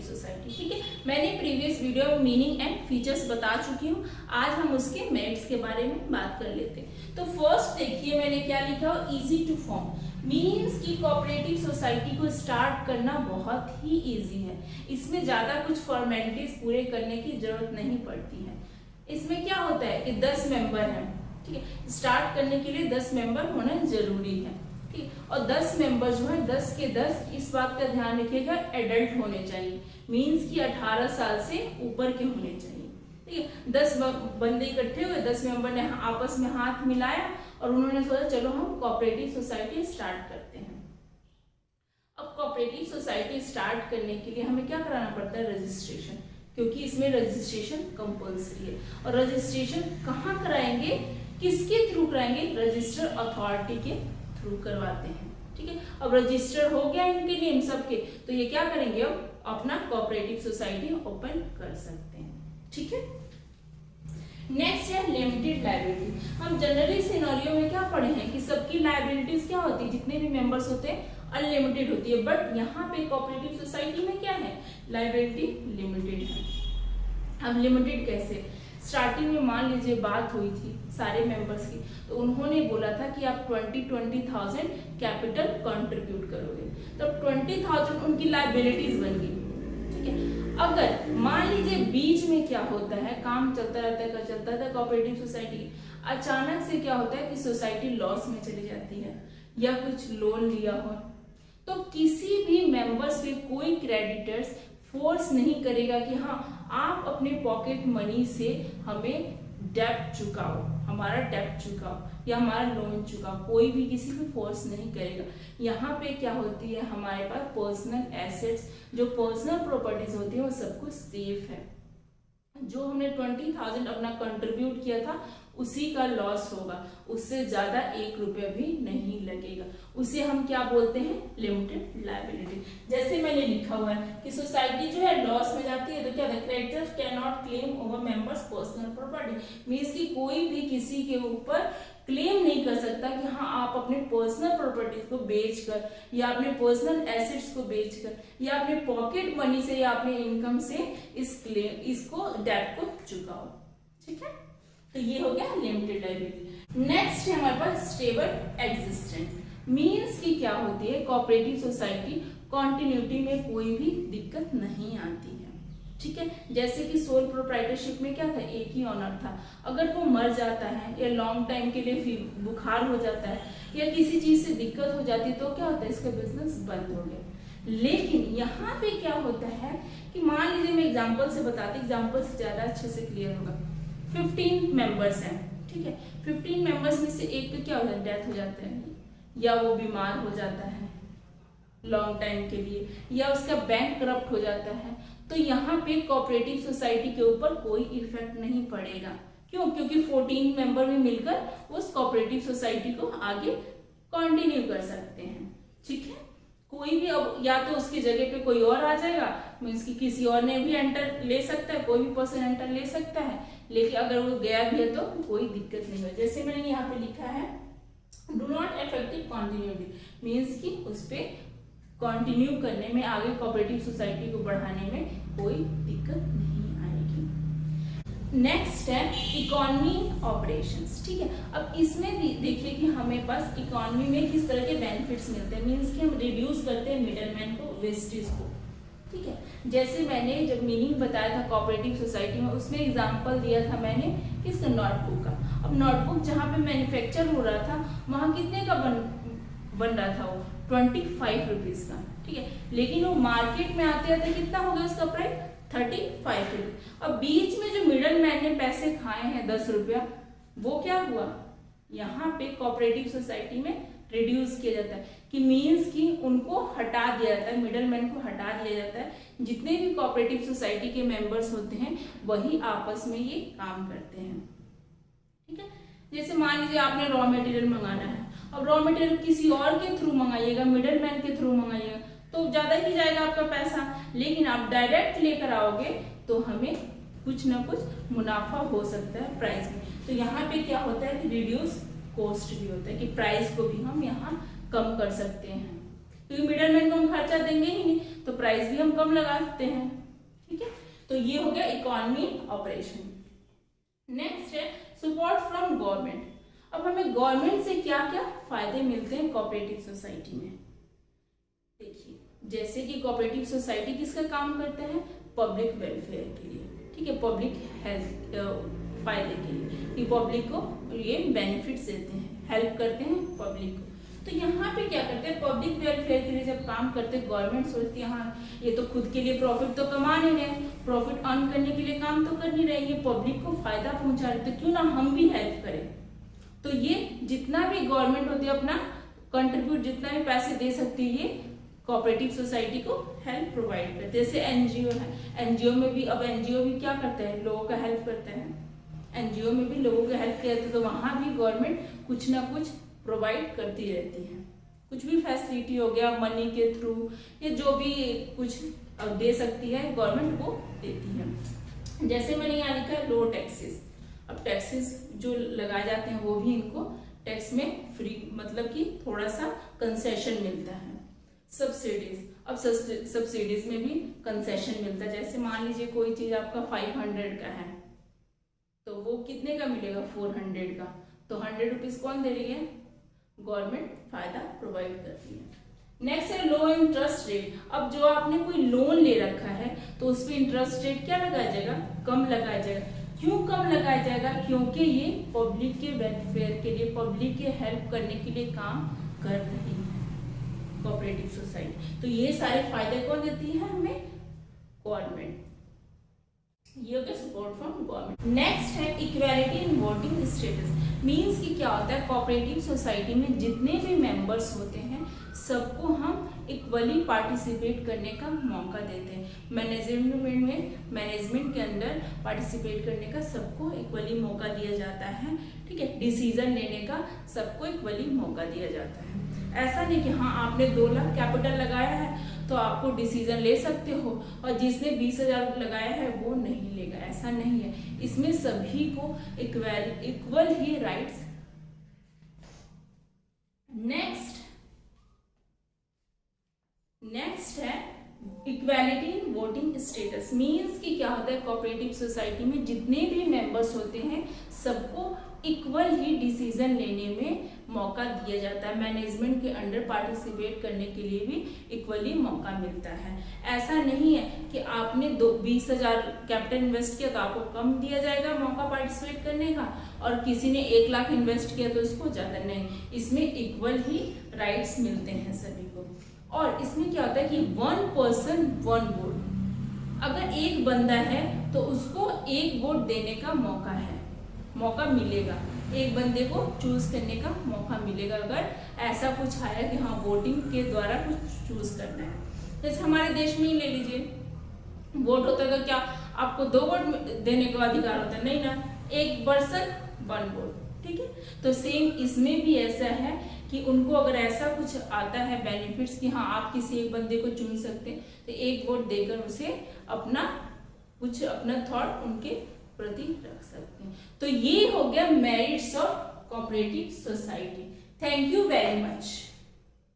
Society. ठीक है, मैंने प्रीवियस वीडियो में मीनिंग एंड फीचर्स बता चुकी हूँ, आज हम उसके मेरिट्स के बारे में बात कर लेते हैं। तो फर्स्ट देखिए मैंने क्या लिखा हो, इजी टू फॉर्म, मीन्स कि कोऑपरेटिव सोसाइटी को स्टार्ट करना बहुत ही इजी है, इसमें ज्यादा कुछ फॉर्मेलिटीज पूरे करने की जरूरत नहीं पड़ती है। इसमें क्या होता है कि 10 मेंबर हैं, ठीक है, स्टार्ट करने के लिए 10 मेंबर होना जरूरी है, ठीक, और 10 मेंबर जो है 10 के 10 इस बात का ध्यान रखिएगा एडल्ट होने चाहिए, मीन्स कि 18 साल से ऊपर के होने चाहिए, ठीक है। 10 बंदे इकट्ठे हुए, 10 मेंबर ने आपस में हाथ मिलाया और उन्होंने सोचा चलो हम कोऑपरेटिव सोसाइटी स्टार्ट करते हैं। अब कोऑपरेटिव सोसाइटी स्टार्ट करने के लिए हमें क्या कराना पड़ता है, रजिस्ट्रेशन, क्योंकि इसमें रजिस्ट्रेशन कंपल्सरी है। और रजिस्ट्रेशन कहाँ कराएंगे, किसके थ्रू कराएंगे, रजिस्टर अथॉरिटी के थ्रू करवाते हैं, ठीक है। अब रजिस्टर हो गया इनके नेम सबके, तो ये क्या करेंगे, अब अपना कोऑपरेटिव सोसाइटी ओपन कर सकते हैं, ठीक है। नेक्स्ट है लिमिटेड लायबिलिटी। हम जनरली सिनेरियो में क्या पढ़े हैं कि सबकी लायबिलिटीज क्या होती है, जितने भी मेंबर्स होते हैं अनलिमिटेड होती है, बट यहाँ पे कोऑपरेटिव सोसाइटी में क्या है, लायबिलिटी लिमिटेड है। अब लिमिटेड कैसे, स्टार्टिंग में मान लीजिए बात हुई थी सारे मेंबर्स की, तो उन्होंने बोला था कि आप 20,000 कैपिटल कंट्रीब्यूट करोगे, तब 20,000 उनकी लायबिलिटीज बन गई, ठीक है। अगर मान लीजिए बीच में क्या होता है, काम चलता रहता है, चलता रहता है कोऑपरेटिव सोसाइटी, अचानक से क्या होता है कि सोसाइटी लॉस में चली जाती है या कुछ लोन लिया हो, तो किसी भी मेंबर्स पे कोई क्रेडिटर्स फोर्स नहीं करेगा कि हाँ आप अपने पॉकेट मनी से हमें डेब्ट चुकाओ, हमारा डेब्ट चुकाओ या हमारा लोन चुकाओ, कोई भी किसी पे फोर्स नहीं करेगा। यहाँ पे क्या होती है, हमारे पास पर्सनल एसेट्स, जो पर्सनल प्रॉपर्टीज होती है वो सब कुछ सेफ है। जो हमने 20,000 अपना कंट्रीब्यूट किया था उसी का लॉस होगा, उससे ज्यादा 1 रुपया भी नहीं लगेगा, उसे हम क्या बोलते हैं, लिमिटेड लायबिलिटी। जैसे मैंने लिखा हुआ है कि सोसाइटी जो है लॉस में जाती है तो क्या, creditors can not claim over members personal property, means कि कोई भी किसी के ऊपर क्लेम नहीं कर सकता कि हाँ आप अपने पर्सनल प्रॉपर्टीज को बेचकर या अपने पर्सनल एसेट्स को बेचकर या अपने पॉकेट मनी से या अपने इनकम से इसको डेट को चुकाओ, ठीक है। तो ये हो गया लिमिटेड लायबिलिटी। नेक्स्ट है हमारे पास स्टेबल एग्जिस्टेंस, मींस कि क्या होती है, कोऑपरेटिव सोसाइटी कंटिन्यूटी में कोई भी दिक्कत नहीं आती है, ठीक है। जैसे कि सोल प्रोप्राइटरशिप में क्या था, एक ही ऑनर था, अगर वो मर जाता है या लॉन्ग टाइम के लिए फिर बुखार हो जाता है या किसी चीज से दिक्कत हो जाती है तो क्या होता है, इसका बिजनेस बंद हो गया। लेकिन यहाँ पे क्या होता है कि मान लीजिए मैं एग्जाम्पल से बताती, एग्जाम्पल से ज्यादा अच्छे से क्लियर होगा। 15 मेंबर्स हैं, ठीक है, 15 मेंबर्स में से एक का क्या हो जाता है, डेथ हो जाता है या वो बीमार हो जाता है लॉन्ग टाइम के लिए या उसका बैंक करप्ट हो जाता है, तो यहाँ पे कोऑपरेटिव सोसाइटी के ऊपर कोई इफेक्ट नहीं पड़ेगा। क्यों, क्योंकि 14 मेंबर में मिलकर उस कोऑपरेटिव सोसाइटी को आगे कंटिन्यू कर सकते हैं, ठीक है। कोई भी अब या तो उसकी जगह पे कोई और आ जाएगा, मीन्स कि किसी और ने भी एंटर ले सकता है, कोई भी पर्सन एंटर ले सकता है, लेकिन अगर वो गया भी है तो कोई दिक्कत नहीं है। जैसे मैंने यहाँ पे लिखा है do not affective continuity, means कि उस पे कंटिन्यू करने में, आगे कोऑपरेटिव सोसाइटी को बढ़ाने में कोई दिक्कत नहीं आएगी। नेक्स्ट है इकोनॉमी ऑपरेशंस, ठीक है। अब इसमें भी देखिए कि हमें पास इकोनॉमी में किस तरह के बेनिफिट्स मिलते हैं, मीन्स कि हम रिड्यूस करते हैं मिडलमैन को, वेस्टेज को, ठीक है। जैसे मैंने जब मीनिंग बताया था कोऑपरेटिव सोसाइटी में, उसमें एग्जांपल दिया था मैंने किसका, नोटबुक का। अब नोटबुक जहाँ पे मैन्युफैक्चर हो रहा था वहाँ कितने का बन रहा था, वो 25 रुपीज का, ठीक है, लेकिन वो मार्केट में आते आते कितना हो गया उसका प्राइस, 35 रुपीज। अब बीच में जो मिडल मैन ने पैसे खाए हैं 10 रुपया, वो क्या हुआ, यहाँ पे कोऑपरेटिव सोसाइटी में रिड्यूस किया जाता है, कि मीन्स कि उनको हटा दिया जाता है, मिडल मैन को हटा दिया जाता है। जितने भी कोऑपरेटिव सोसाइटी के मेंबर्स होते हैं वही आपस में ये काम करते हैं, ठीक है। जैसे मान लीजिए आपने रॉ मटेरियल मंगाना है, अब रॉ मटेरियल किसी और के थ्रू मंगाइएगा, मिडल मैन के थ्रू मंगाइएगा तो ज्यादा ही जाएगा आपका पैसा, लेकिन आप डायरेक्ट लेकर आओगे तो हमें कुछ ना कुछ मुनाफा हो सकता है प्राइस में। तो यहाँ पे क्या होता है कि रिड्यूस कॉस्ट भी होता है, कि प्राइस को भी हम यहाँ कम कर सकते हैं, क्योंकि मिडलमैन को हम खर्चा देंगे ही नहीं, तो प्राइस भी हम कम लगा सकते हैं। ठीक है, तो ये हो गया इकोनॉमी ऑपरेशन। नेक्स्ट है सपोर्ट फ्रॉम गवर्नमेंट। अब हमें गवर्नमेंट से क्या क्या फायदे मिलते हैं कोऑपरेटिव सोसाइटी में। देखिए, जैसे कि कोऑपरेटिव सोसाइटी किसका काम करते हैं, पब्लिक वेलफेयर के लिए, ठीक है, पब्लिक हेल्थ फायदे के लिए, कि पब्लिक को ये बेनिफिट्स देते हैं, हेल्प करते हैं पब्लिक को। तो यहाँ पे क्या करते हैं, पब्लिक वेलफेयर के लिए जब काम करते हैं, गवर्नमेंट सोचती है हाँ ये तो खुद के लिए प्रॉफिट तो कमा नहीं रहे, प्रॉफिट अर्न करने के लिए काम तो कर नहीं रहे, ये पब्लिक को फायदा पहुंचा रहे, तो क्यों ना हम भी हेल्प करें। तो ये जितना भी गवर्नमेंट होती है अपना कंट्रीब्यूट, जितना भी पैसे दे सकती है, ये कोऑपरेटिव सोसाइटी को हेल्प प्रोवाइड करते हैं। जैसे एनजीओ है, एनजीओ में भी, अब एनजीओ भी क्या करते हैं, लोगों का हेल्प करते हैं, एनजीओ में भी लोगों का हेल्प करते हैं, तो वहां भी गवर्नमेंट कुछ ना कुछ प्रोवाइड करती रहती है, कुछ भी फैसिलिटी हो गया मनी के थ्रू, या जो भी कुछ दे सकती है गवर्नमेंट वो देती है। जैसे मैंने यहाँ लिखा है लो टैक्सेस। अब टैक्सेस जो लगाए जाते हैं वो भी इनको टैक्स में फ्री, मतलब कि थोड़ा सा कंसेशन मिलता है। सब्सिडीज, अब सब्सिडीज में भी कंसेशन मिलता है। जैसे मान लीजिए कोई चीज आपका 500 का है तो वो कितने का मिलेगा, 400 का, तो 100 रुपीज कौन दे रही है, गवर्नमेंट फायदा प्रोवाइड करती है। नेक्स्ट है लो इंटरेस्ट रेट। अब जो आपने कोई लोन ले रखा है तो उस पर इंटरेस्ट रेट क्या लगाया जाएगा, कम लगाया जाएगा। क्यों कम लगाया जाएगा, क्योंकि ये पब्लिक के वेलफेयर के लिए, पब्लिक के हेल्प करने के लिए काम कर रही है कोऑपरेटिव सोसाइटी। तो ये सारे फायदे कौन देती है हमें, गवर्नमेंट। ये हो गया सपोर्ट फ्रॉम गवर्नमेंट। नेक्स्ट है equality in voting status. Means कि क्या होता है, कोऑपरेटिव सोसाइटी में जितने भी मेंबर्स होते हैं सबको हम इक्वली पार्टिसिपेट करने का मौका देते हैं। मैनेजमेंट के अंदर पार्टिसिपेट करने का सबको इक्वली मौका दिया जाता है, ठीक है। डिसीजन लेने का सबको इक्वली मौका दिया जाता है। ऐसा नहीं कि हाँ आपने 2 लाख कैपिटल लगाया है तो आपको डिसीजन ले सकते हो और जिसने 20,000 लगाया है वो नहीं लेगा, ऐसा नहीं है। इसमें सभी को इक्वल ही राइट्स। नेक्स्ट है equality in voting status. Means कि क्या होता है, कोऑपरेटिव सोसाइटी में जितने भी मेंबर्स होते हैं सबको इक्वल ही डिसीजन लेने में मौका दिया जाता है। मैनेजमेंट के अंडर पार्टिसिपेट करने के लिए भी इक्वली मौका मिलता है। ऐसा नहीं है कि आपने 20,000 कैपिटल इन्वेस्ट किया तो आपको कम दिया जाएगा मौका पार्टिसिपेट करने का, और किसी ने 1 लाख इन्वेस्ट किया तो उसको ज्यादा नहीं। इसमें इक्वल ही राइट्स मिलते हैं सभी को। और इसमें क्या होता है कि 1 पर्सन 1 वोट। अगर एक बंदा है तो उसको 1 वोट देने का मौका मिलेगा, एक बंदे को चूज करने का मौका मिलेगा अगर ऐसा कुछ आया कि हाँ वोटिंग के द्वारा कुछ चूज करना है। जैसे हमारे देश में ही ले लीजिए, वोट होता है तो क्या आपको 2 वोट देने का अधिकार होता है, नहीं ना, 1 पर्सन 1 वोट, ठीक है। तो सेम इसमें भी ऐसा है कि उनको अगर ऐसा कुछ आता है बेनिफिट्स कि हाँ आप किसी एक बंदे को चुन सकते हैं तो 1 वोट देकर उसे अपना थॉट उनके प्रति रख सकते हैं। तो ये हो गया merits of cooperative society. Thank you very much.